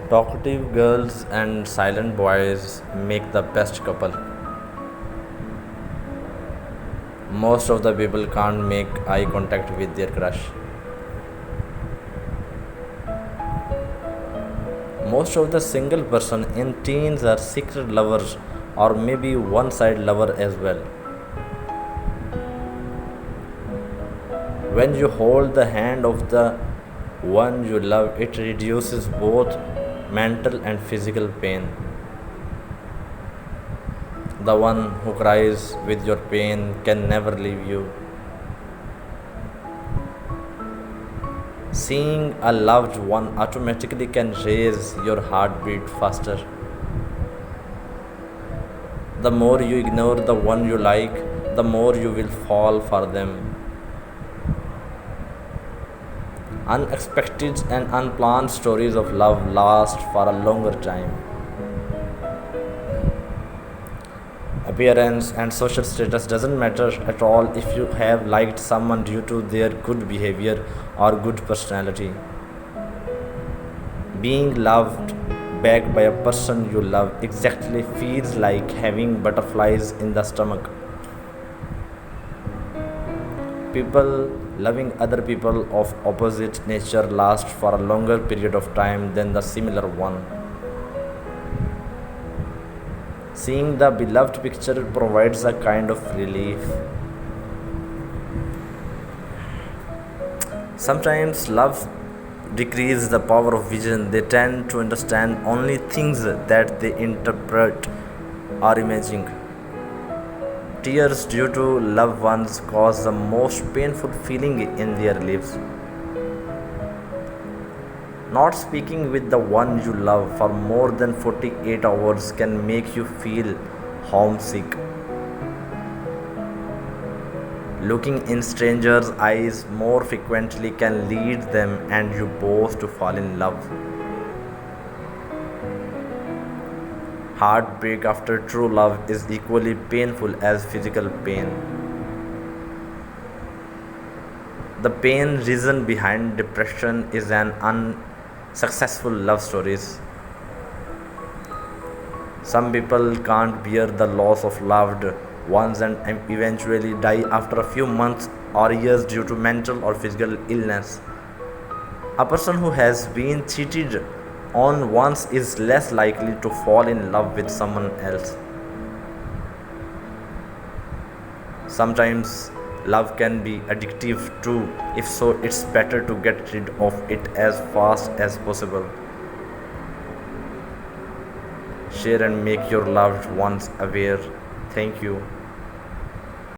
Talkative girls and silent boys make the best couple. Most of the people can't make eye contact with their crush. Most of the single person in teens are secret lovers or maybe one side lover as well. When you hold the hand of the one you love, it reduces both mental and physical pain. The one who cries with your pain can never leave you. Seeing a loved one automatically can raise your heartbeat faster. The more you ignore the one you like, the more you will fall for them. Unexpected and unplanned stories of love last for a longer time. Appearance and social status doesn't matter at all if you have liked someone due to their good behavior or good personality. Being loved back by a person you love exactly feels like having butterflies in the stomach. People loving other people of opposite nature last for a longer period of time than the similar one. Seeing the beloved picture provides a kind of relief. Sometimes love decreases the power of vision. They tend to understand only things that they interpret or imagine. Tears due to loved ones cause the most painful feeling in their lives. Not speaking with the one you love for more than 48 hours can make you feel homesick. Looking in strangers' eyes more frequently can lead them and you both to fall in love. Heartbreak after true love is equally painful as physical pain. The pain reason behind depression is an unsuccessful love stories. Some people can't bear the loss of loved ones and eventually die after a few months or years due to mental or physical illness. A person who has been cheated on once is less likely to fall in love with someone else. Sometimes love can be addictive too. If so, it's better to get rid of it as fast as possible. Share and make your loved ones aware. Thank you.